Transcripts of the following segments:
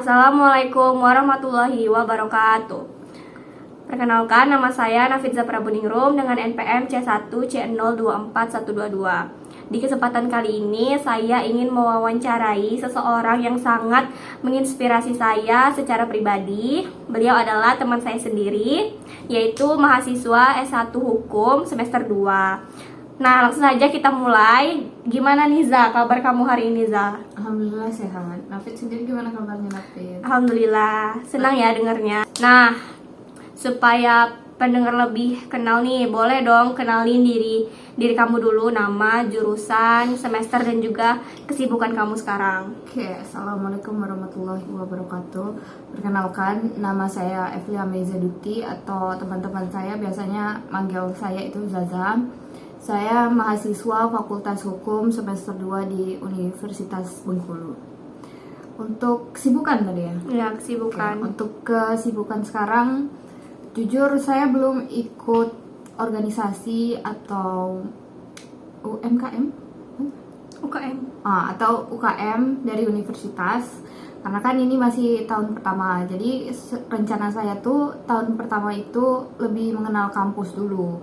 Assalamualaikum warahmatullahi wabarakatuh. Perkenalkan, nama saya Nafitza Prabuningrum dengan NPM C1C024122. Di kesempatan kali ini, saya ingin mewawancarai seseorang yang sangat menginspirasi saya secara pribadi. Beliau adalah teman saya sendiri, yaitu mahasiswa S1 Hukum semester 2. Nah, langsung saja kita mulai. Gimana nih, Za? Kabar kamu hari ini, Za? Alhamdulillah sehat. Nafit sendiri gimana kabarnya, Nafit? Alhamdulillah, senang ya dengarnya. Nah, supaya pendengar lebih kenal nih, boleh dong kenalin diri kamu dulu, nama, jurusan, semester, dan juga kesibukan kamu sekarang. Oke, Assalamualaikum warahmatullahi wabarakatuh. Perkenalkan, nama saya Evlia Mezaduti atau teman-teman saya biasanya manggil saya itu Zaza. Saya mahasiswa Fakultas Hukum semester 2 di Universitas Bengkulu. Untuk kesibukan tadi ya? Ya, kesibukan. Oke, untuk kesibukan sekarang, jujur saya belum ikut organisasi atau UMKM UKM. atau UKM dari universitas, karena kan ini masih tahun pertama. Jadi rencana saya tuh tahun pertama itu lebih mengenal kampus dulu,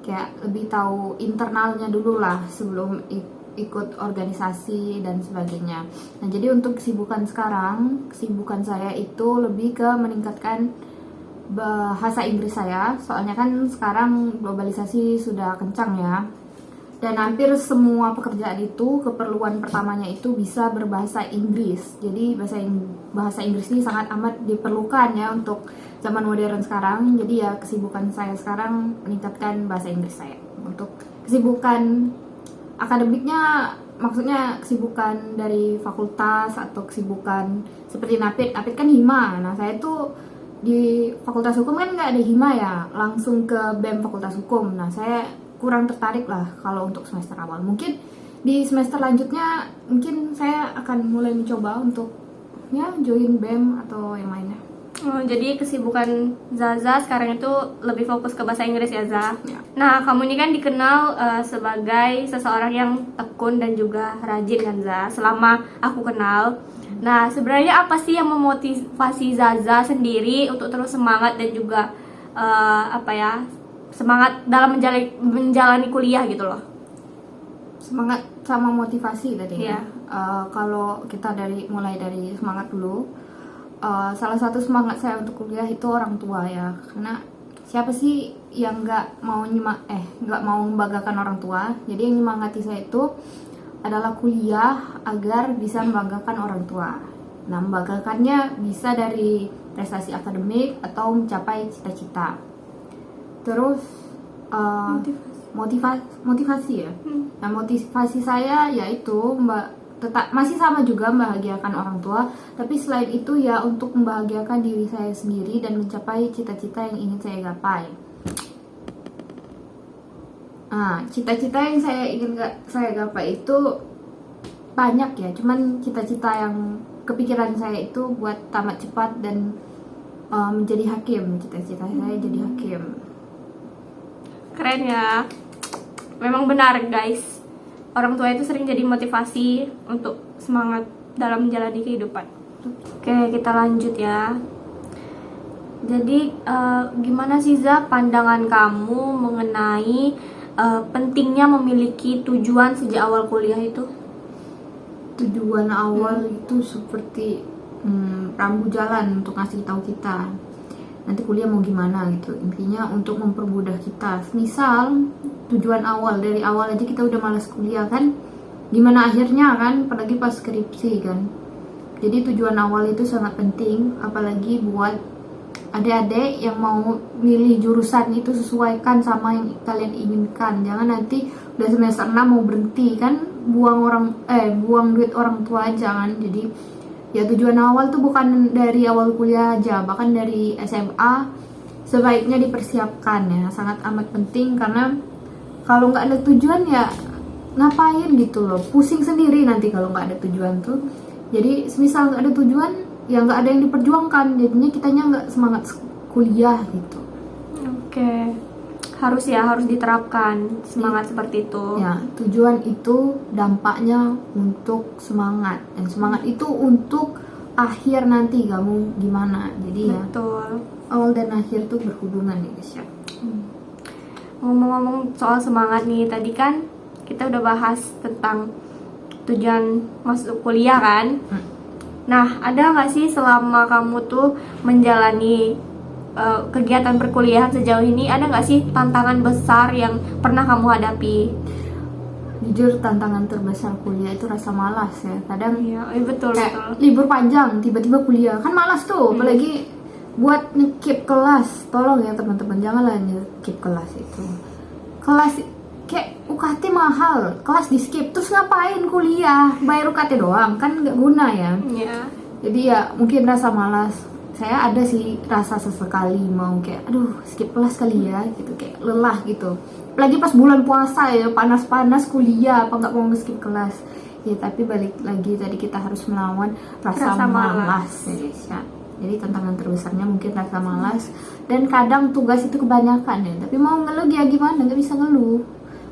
kayak lebih tahu internalnya dulu lah sebelum ikut organisasi dan sebagainya. Nah, jadi untuk kesibukan sekarang, kesibukan saya itu lebih ke meningkatkan bahasa Inggris saya, soalnya kan sekarang globalisasi sudah kencang ya, dan hampir semua pekerjaan itu keperluan pertamanya itu bisa berbahasa Inggris. Jadi bahasa Inggris ini sangat amat diperlukan ya untuk zaman modern sekarang. Jadi ya kesibukan saya sekarang meningkatkan bahasa Inggris saya. Untuk kesibukan akademiknya, maksudnya kesibukan dari fakultas atau kesibukan seperti Nafit kan hima. Nah, saya tuh di Fakultas Hukum kan nggak ada hima ya, langsung ke BEM Fakultas Hukum. Nah, saya kurang tertarik lah kalau untuk semester awal. Mungkin di semester lanjutnya mungkin saya akan mulai mencoba untuk ya join BEM atau yang lainnya. Jadi kesibukan Zaza sekarang itu lebih fokus ke bahasa Inggris ya, Za? Ya. Nah, kamu ini kan dikenal sebagai seseorang yang tekun dan juga rajin kan, Za? Selama aku kenal. Nah, sebenarnya apa sih yang memotivasi Zaza sendiri untuk terus semangat dan juga semangat dalam menjalani kuliah gitu loh? Semangat sama motivasi tadi Iya. ya. Kalau kita mulai dari semangat dulu, salah satu semangat saya untuk kuliah itu orang tua ya, karena siapa sih yang nggak mau membanggakan orang tua. Jadi yang menyemangati saya itu adalah kuliah agar bisa membanggakan orang tua. Nah, membanggakannya bisa dari prestasi akademik atau mencapai cita-cita. Terus motivasi ya. Nah, motivasi saya yaitu masih sama juga membahagiakan orang tua, tapi selain itu ya untuk membahagiakan diri saya sendiri dan mencapai cita-cita yang ingin saya gapai. Cita-cita yang ingin saya gapai itu banyak ya, cuman cita-cita yang kepikiran saya itu buat tamat cepat dan menjadi hakim. Cita-cita saya jadi hakim. Keren ya. Memang benar, guys. Orang tua itu sering jadi motivasi untuk semangat dalam menjalani kehidupan. Oke, kita lanjut ya. Jadi, gimana sih, Za, pandangan kamu mengenai pentingnya memiliki tujuan sejak awal kuliah itu? Tujuan awal itu seperti rambu jalan untuk ngasih tahu kita nanti kuliah mau gimana gitu. Intinya untuk mempermudah kita. Misal tujuan awal, dari awal aja kita udah malas kuliah kan, gimana akhirnya kan, apalagi pas skripsi kan. Jadi tujuan awal itu sangat penting, apalagi buat adik-adik yang mau milih jurusan itu, sesuaikan sama yang kalian inginkan. Jangan nanti udah semester 6 mau berhenti kan, buang duit orang tua aja kan. Jadi ya tujuan awal tuh bukan dari awal kuliah aja, bahkan dari SMA sebaiknya dipersiapkan ya. Sangat amat penting, karena kalau nggak ada tujuan ya ngapain gitu loh, pusing sendiri nanti kalau nggak ada tujuan tuh. Jadi semisal nggak ada tujuan ya nggak ada yang diperjuangkan, jadinya kitanya nggak semangat kuliah gitu. Oke, harus diterapkan semangat seperti itu. Ya, tujuan itu dampaknya untuk semangat, dan semangat itu untuk akhir nanti kamu gimana. Jadi ya Betul. awal dan akhir tuh berhubungan ya guys ya. Ngomong-ngomong soal semangat nih, tadi kan kita udah bahas tentang tujuan masuk kuliah kan. Nah, ada nggak sih selama kamu tuh menjalani kegiatan perkuliahan sejauh ini, ada nggak sih tantangan besar yang pernah kamu hadapi? Jujur tantangan terbesar kuliah itu rasa malas ya. Kadang Iya, betul kayak betul. libur panjang tiba-tiba kuliah kan malas tuh. Apalagi buat ngekip kelas. Tolong ya teman-teman, janganlah ngekip kelas itu. Kelas kayak UKT mahal, kelas di skip terus ngapain kuliah? Bayar UKT doang kan nggak guna ya. Iya. Jadi ya mungkin rasa malas. Saya ada sih rasa sesekali mau kayak aduh skip kelas kali ya gitu, kayak lelah gitu. Apalagi pas bulan puasa ya, panas-panas kuliah, apa nggak mau skip kelas ya. Tapi balik lagi tadi kita harus melawan rasa malas ya guys ya. Jadi tantangan terbesarnya mungkin rasa malas, dan kadang tugas itu kebanyakan ya. Tapi mau ngeluh ya gimana, nggak bisa ngeluh.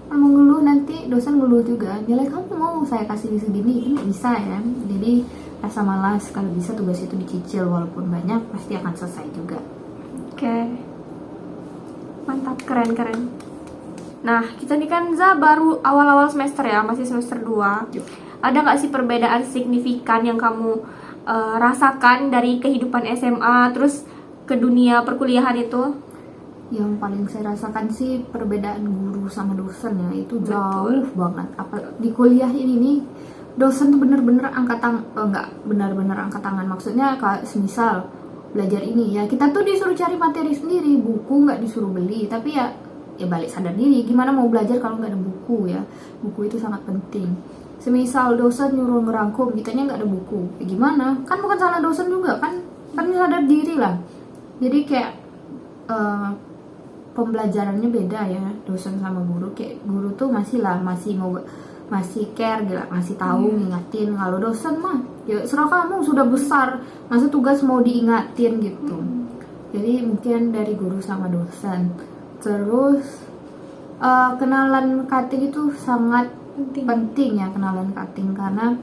Kalau mau ngeluh nanti dosen ngeluh juga, nilai kamu mau saya kasih segini kan nggak bisa ya. Jadi rasa malas, kalau bisa tugas itu dicicil walaupun banyak pasti akan selesai juga. Oke. Mantap, keren. Nah, kita nih kan baru awal-awal semester ya, masih semester 2. Ada nggak sih perbedaan signifikan yang kamu rasakan dari kehidupan SMA terus ke dunia perkuliahan itu? Yang paling saya rasakan sih perbedaan guru sama dosen ya, itu jauh banget. Apa di kuliah ini nih dosen tuh bener-bener angkat tangan, enggak benar-benar angkat tangan, maksudnya kayak semisal belajar ini ya kita tuh disuruh cari materi sendiri, buku nggak disuruh beli. Tapi ya balik sadar diri, gimana mau belajar kalau nggak ada buku ya. Buku itu sangat penting. Semisal dosen nyuruh merangkum, kitanya nggak ada buku, ya gimana? Kan bukan salah dosen juga kan sadar diri lah. Jadi kayak pembelajarannya beda ya, dosen sama guru. Kayak guru tuh masih care gitu, masih tahu ngingatin. Kalau dosen mah ya serah kamu, sudah besar, masa tugas mau diingatin gitu. Jadi mungkin dari guru sama dosen. Terus kenalan cutting itu sangat penting ya, kenalan cutting, karena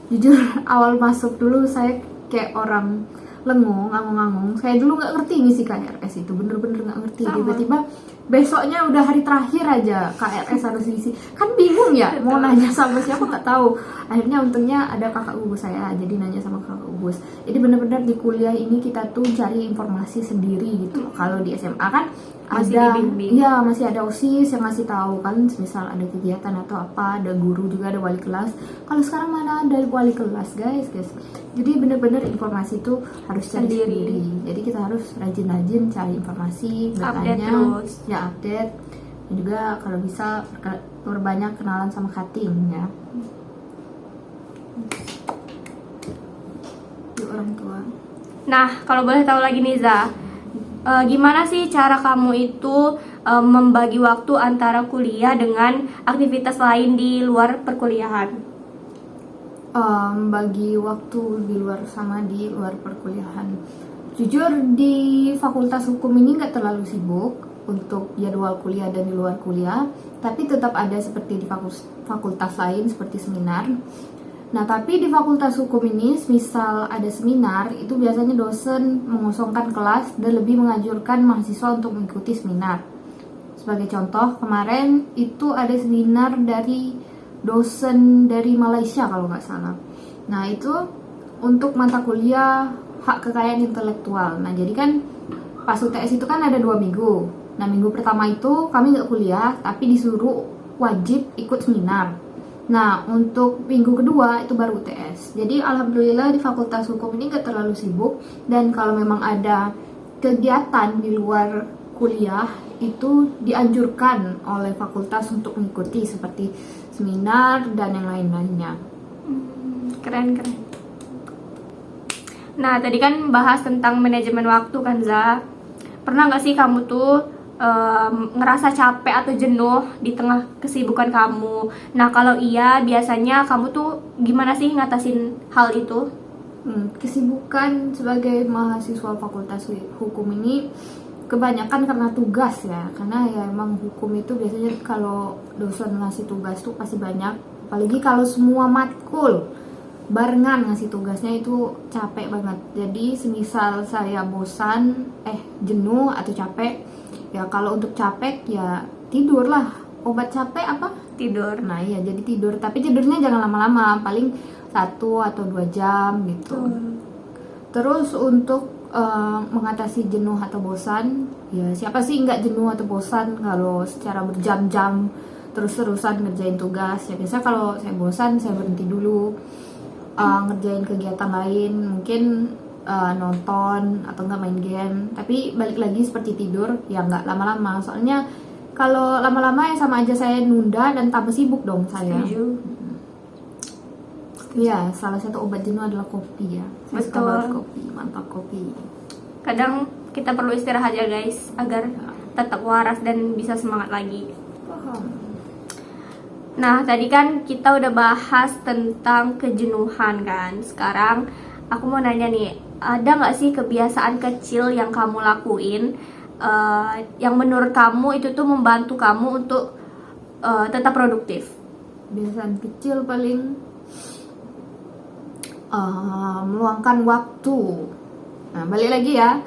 jujur awal masuk dulu saya kayak orang lengung, nganggung. Saya dulu nggak ngerti ngisi KRS itu, bener-bener nggak ngerti. Tiba-tiba besoknya udah hari terakhir aja KRS harus diisi, kan bingung ya mau nanya sama siapa, nggak tahu. Akhirnya untungnya ada kakak ubus saya, jadi nanya sama kakak ubus. Jadi bener-bener di kuliah ini kita tuh cari informasi sendiri gitu. Kalau di SMA kan masih ada, dibimbing. iya masih ada OSIS yang ngasih tahu kan, misal ada kegiatan atau apa, ada guru juga, ada wali kelas. Kalau sekarang mana ada wali kelas guys. Jadi bener-bener informasi itu harus cari sendiri. Jadi kita harus rajin-rajin cari informasi, bertanya, update. Dan juga kalau bisa perbanyak kenalan sama cutting ya. Di orang tua. Nah, kalau boleh tahu lagi nih gimana sih cara kamu itu membagi waktu antara kuliah dengan aktivitas lain di luar perkuliahan? Bagi waktu di luar sama di luar perkuliahan, jujur di fakultas hukum ini nggak terlalu sibuk untuk jadwal kuliah dan di luar kuliah, tapi tetap ada seperti di fakultas lain seperti seminar. Nah, tapi di fakultas hukum ini, misal ada seminar, itu biasanya dosen mengosongkan kelas dan lebih menganjurkan mahasiswa untuk mengikuti seminar. Sebagai contoh, kemarin itu ada seminar dari dosen dari Malaysia kalau nggak salah. Nah, itu untuk mata kuliah hak kekayaan intelektual. Nah, jadi kan pas UTS itu kan ada 2 minggu. Nah, minggu pertama itu kami nggak kuliah, tapi disuruh wajib ikut seminar. Nah, untuk minggu kedua itu baru UTS. Jadi alhamdulillah di fakultas hukum ini gak terlalu sibuk. Dan kalau memang ada kegiatan di luar kuliah, itu dianjurkan oleh fakultas untuk mengikuti seperti seminar dan yang lain-lainnya. Keren. Nah, tadi kan bahas tentang manajemen waktu kan, Za. Pernah gak sih kamu tuh ngerasa capek atau jenuh di tengah kesibukan kamu? Nah, kalau iya, biasanya kamu tuh gimana sih ngatasin hal itu? Kesibukan sebagai mahasiswa fakultas hukum ini kebanyakan karena tugas ya, karena ya emang hukum itu biasanya kalau dosen ngasih tugas tuh pasti banyak, apalagi kalau semua matkul barengan ngasih tugasnya itu capek banget. Jadi semisal saya bosan, jenuh atau capek, ya kalau untuk capek ya tidur lah. Obat capek apa? Tidur. Nah iya, jadi tidur. Tapi tidurnya jangan lama-lama, paling 1 atau 2 jam gitu. Terus untuk mengatasi jenuh atau bosan, ya siapa sih nggak jenuh atau bosan kalau secara berjam-jam terus-terusan ngerjain tugas. Ya biasa kalau saya bosan, saya berhenti dulu, ngerjain kegiatan lain, mungkin nonton atau nggak main game. Tapi balik lagi seperti tidur, ya nggak lama-lama. Soalnya kalau lama-lama ya sama aja saya nunda dan tambah sibuk dong saya. Iya, salah satu obat jenuh adalah kopi ya. Saya suka banget kopi, mantap kopi. Kadang kita perlu istirahat ya guys, agar tetap waras dan bisa semangat lagi. Nah, tadi kan kita udah bahas tentang kejenuhan kan. Sekarang aku mau nanya nih, ada nggak sih kebiasaan kecil yang kamu lakuin yang menurut kamu itu tuh membantu kamu untuk tetap produktif? Kebiasaan kecil paling meluangkan waktu. Nah, balik lagi ya,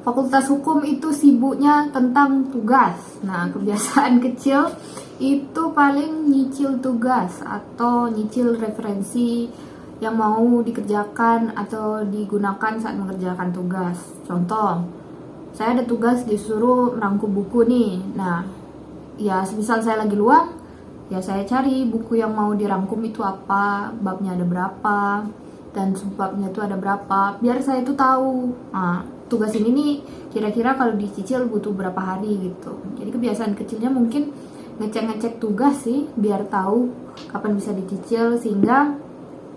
Fakultas Hukum itu sibuknya tentang tugas. Nah, kebiasaan kecil itu paling nyicil tugas atau nyicil referensi yang mau dikerjakan atau digunakan saat mengerjakan tugas. Contoh, saya ada tugas disuruh merangkum buku nih. Nah, ya semisal saya lagi luang, ya saya cari buku yang mau dirangkum itu apa, babnya ada berapa, dan subbabnya itu ada berapa, biar saya itu tahu. Nah, tugas ini nih kira-kira kalau dicicil butuh berapa hari gitu. Jadi kebiasaan kecilnya mungkin ngecek-ngecek tugas sih, biar tahu kapan bisa dicicil, sehingga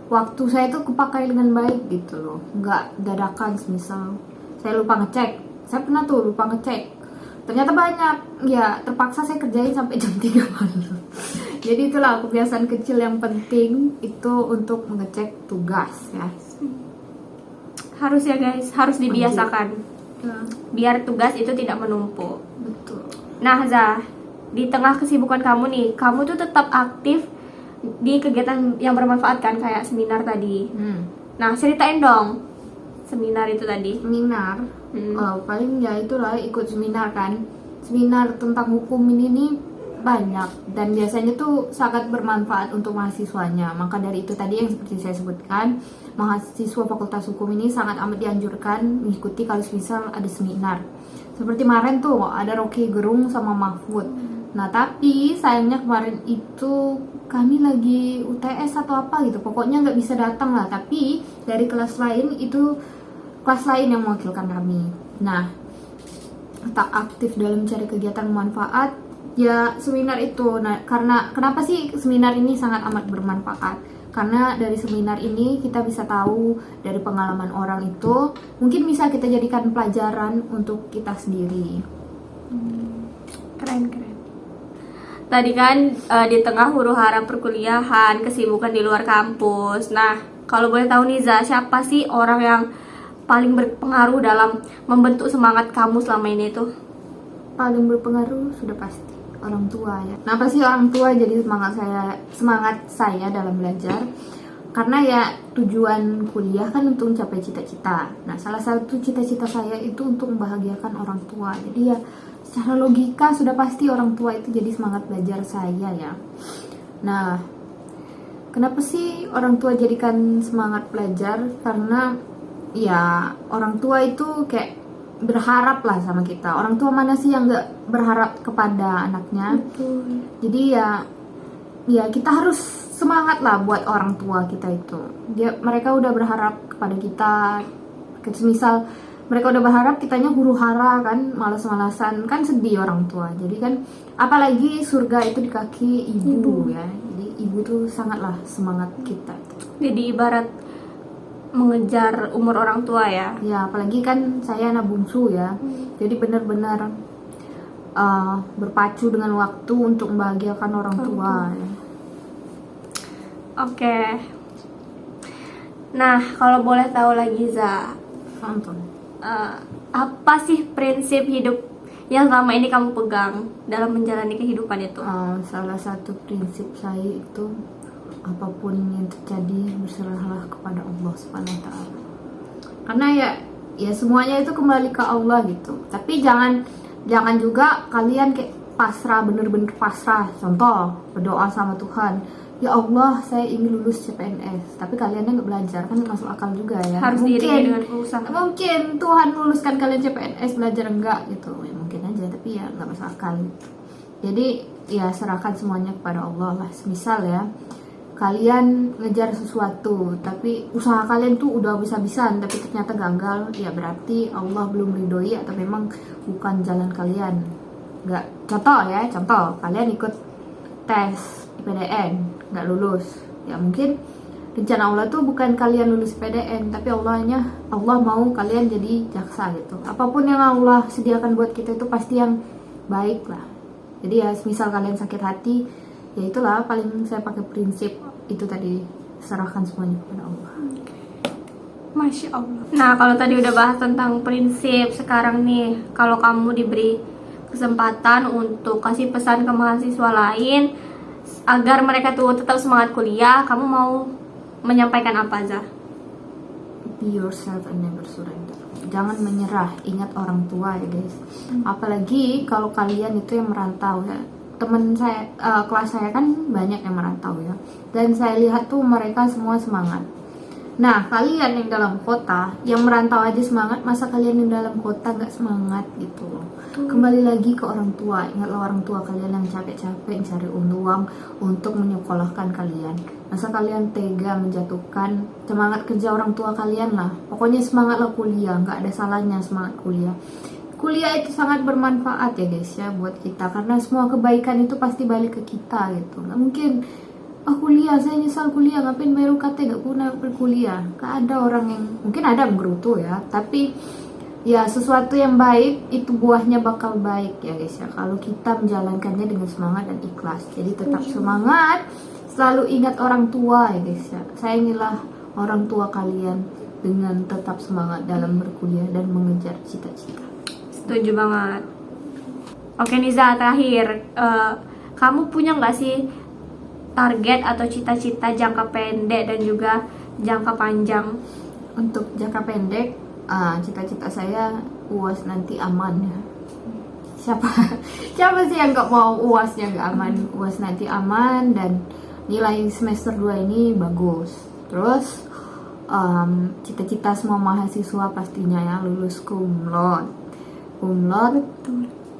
waktu saya tuh kepakai dengan baik gitu loh, nggak dadakan. Misal saya lupa ngecek, saya pernah tuh lupa ngecek, ternyata banyak, ya terpaksa saya kerjain sampai jam 3 malam. Jadi itulah kebiasaan kecil yang penting itu untuk mengecek tugas ya. Harus ya guys, harus dibiasakan. Biar tugas itu tidak menumpuk. Betul. Nah Zah, di tengah kesibukan kamu nih, kamu tuh tetap aktif di kegiatan yang bermanfaat kan, kayak seminar tadi. Nah ceritain dong seminar itu tadi. Seminar, paling ya itulah ikut seminar kan. Seminar tentang hukum ini nih banyak dan biasanya tuh sangat bermanfaat untuk mahasiswanya. Maka dari itu tadi yang seperti saya sebutkan, mahasiswa Fakultas Hukum ini sangat amat dianjurkan mengikuti kalau misal ada seminar. Seperti kemarin tuh ada Rocky Gerung sama Mahfud. Nah tapi sayangnya kemarin itu kami lagi UTS atau apa gitu, pokoknya nggak bisa datang lah. Tapi dari kelas lain itu, kelas lain yang mewakilkan kami. Nah, tak aktif dalam mencari kegiatan bermanfaat ya seminar itu. Nah, karena kenapa sih seminar ini sangat amat bermanfaat? Karena dari seminar ini kita bisa tahu dari pengalaman orang itu, mungkin bisa kita jadikan pelajaran untuk kita sendiri. Keren. Tadi kan di tengah huru-hara perkuliahan, kesibukan di luar kampus. Nah, kalau boleh tahu nih Zah, siapa sih orang yang paling berpengaruh dalam membentuk semangat kamu selama ini tuh? Paling berpengaruh sudah pasti orang tua ya. Kenapa sih orang tua jadi semangat saya dalam belajar? Karena ya tujuan kuliah kan untuk mencapai cita-cita. Nah, salah satu cita-cita saya itu untuk membahagiakan orang tua. Jadi ya secara logika sudah pasti orang tua itu jadi semangat belajar saya ya. Nah, kenapa sih orang tua jadikan semangat belajar? Karena ya orang tua itu kayak berharap lah sama kita. Orang tua mana sih yang nggak berharap kepada anaknya? Betul. Jadi ya kita harus semangat lah buat orang tua kita itu. Mereka udah berharap kepada kita. Misal mereka udah berharap, kitanya huru-hara kan, malas-malasan, kan sedih orang tua. Jadi kan apalagi surga itu di kaki ibu. Ya. Jadi ibu tuh sangatlah semangat kita. Jadi ibarat mengejar umur orang tua ya. Ya, apalagi kan saya anak bungsu ya. Jadi benar-benar berpacu dengan waktu untuk membahagiakan orang tua ya. Oke. Nah, kalau boleh tahu lagi Zah, apa sih prinsip hidup yang selama ini kamu pegang dalam menjalani kehidupan itu? Salah satu prinsip saya itu apapun yang terjadi berserahlah kepada Allah Subhanahu wa taala. Karena ya semuanya itu kembali ke Allah gitu. Tapi jangan juga kalian kayak pasrah, bener-bener pasrah. Contoh, berdoa sama Tuhan, ya Allah saya ingin lulus CPNS, tapi kaliannya nggak belajar, kan masuk akal juga ya. Harus diiringi dengan usaha. Mungkin Tuhan luluskan kalian CPNS, belajar enggak gitu ya, mungkin aja, tapi ya nggak masuk akal gitu. Jadi ya serahkan semuanya kepada Allah lah. Misal ya kalian ngejar sesuatu tapi usaha kalian tuh udah bisa-bisan tapi ternyata gagal, ya berarti Allah belum ridhoi atau memang bukan jalan kalian. Nggak, contoh kalian ikut tes IPDN nggak lulus, ya mungkin rencana Allah tuh bukan kalian lulus IPDN, tapi Allah mau kalian jadi jaksa gitu. Apapun yang Allah sediakan buat kita itu pasti yang baik lah. Jadi ya misal kalian sakit hati, ya itulah paling saya pakai prinsip itu tadi, serahkan semuanya kepada Allah. Masya Allah. Nah, kalau tadi udah bahas tentang prinsip, sekarang nih kalau kamu diberi kesempatan untuk kasih pesan ke mahasiswa lain agar mereka tuh tetap semangat kuliah, kamu mau menyampaikan apa, Zah? Be yourself and never surrender. Jangan menyerah, ingat orang tua ya guys. Apalagi kalau kalian itu yang merantau ya. Temen saya, kelas saya kan banyak yang merantau ya. Dan saya lihat tuh mereka semua semangat. Nah, kalian yang dalam kota, yang merantau aja semangat, masa kalian yang dalam kota gak semangat gitu loh. Kembali lagi ke orang tua. Ingatlah orang tua kalian yang capek-capek cari uang untuk menyekolahkan kalian. Masa kalian tega menjatuhkan semangat kerja orang tua kalian lah. Pokoknya semangatlah kuliah, gak ada salahnya semangat kuliah. Kuliah itu sangat bermanfaat ya guys ya buat kita, karena semua kebaikan itu pasti balik ke kita gitu. Nggak mungkin kuliah, saya nyesal kuliah, ngapain bayar UKT, nggak pernah berkuliah. Nggak ada orang yang, mungkin ada menggerutu ya, tapi ya sesuatu yang baik itu buahnya bakal baik ya guys ya, kalau kita menjalankannya dengan semangat dan ikhlas. Jadi tetap semangat, selalu ingat orang tua ya guys ya, sayangilah orang tua kalian dengan tetap semangat dalam berkuliah dan mengejar cita-cita. Setuju banget. Oke Niza, terakhir, kamu punya nggak sih target atau cita-cita jangka pendek dan juga jangka panjang? Untuk jangka pendek, cita-cita saya UAS nanti aman ya. Siapa sih yang nggak mau UASnya nggak aman? UAS nanti aman dan nilai semester 2 ini bagus. Terus cita-cita semua mahasiswa pastinya ya lulus cum laude.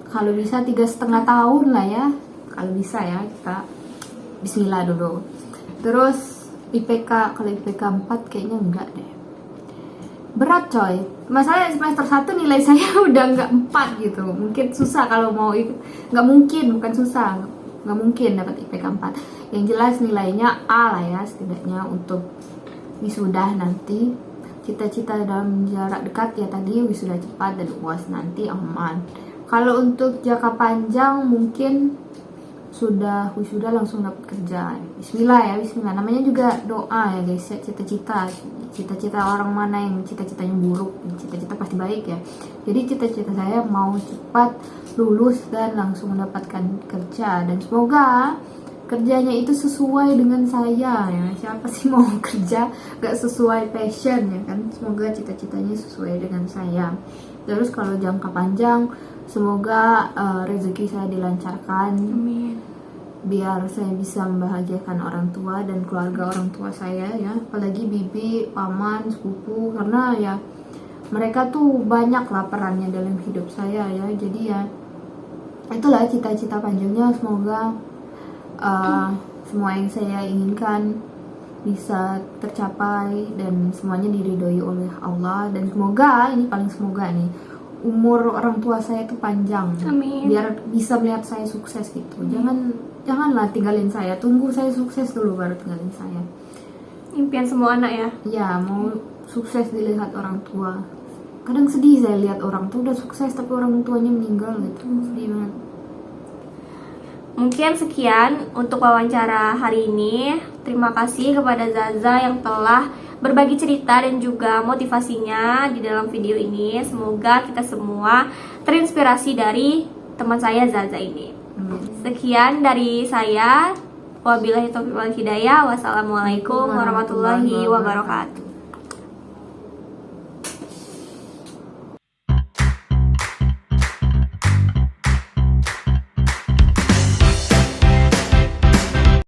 Kalau bisa 3,5 tahun lah ya, kalau bisa ya, kita bismillah dulu. Terus IPK, kalau IPK 4 kayaknya enggak deh, berat coy. Masalahnya semester 1 nilai saya udah enggak 4 gitu. Mungkin susah kalau mau nggak mungkin, bukan susah, nggak mungkin dapat IPK 4. Yang jelas nilainya A lah ya setidaknya untuk wisuda nanti. Cita-cita dalam jarak dekat ya tadi wisuda cepat dan UAS nanti aman. Kalau untuk jangka panjang mungkin sudah wisuda langsung dapat kerja. Bismillah ya, bismillah. Namanya juga doa ya guys ya, cita-cita orang mana yang cita-citanya buruk, cita-cita pasti baik ya. Jadi cita-cita saya mau cepat lulus dan langsung mendapatkan kerja, dan semoga kerjanya itu sesuai dengan saya ya. Siapa sih mau kerja gak sesuai passion ya kan? Semoga cita-citanya sesuai dengan saya. Terus kalau jangka panjang, semoga rezeki saya dilancarkan. Amin. Biar saya bisa membahagiakan orang tua dan keluarga orang tua saya ya. Apalagi bibi, paman, sepupu, karena ya mereka tuh banyak lah perannya dalam hidup saya ya. Jadi ya itulah cita-cita panjangnya. Semoga semua yang saya inginkan bisa tercapai dan semuanya diridhoi oleh Allah. Dan semoga, ini paling semoga nih, umur orang tua saya itu panjang. Amin. Biar bisa melihat saya sukses gitu. Janganlah tinggalin saya, tunggu saya sukses dulu baru tinggalin saya. Impian semua anak ya. Ya, mau sukses dilihat orang tua. Kadang sedih saya lihat orang tuh udah sukses tapi orang tuanya meninggal gitu. Sedih banget. Mungkin sekian untuk wawancara hari ini. Terima kasih kepada Zaza yang telah berbagi cerita dan juga motivasinya di dalam video ini. Semoga kita semua terinspirasi dari teman saya Zaza ini. Sekian dari saya. Wabillahi taufiq wal hidayah. Wassalamualaikum warahmatullahi wabarakatuh.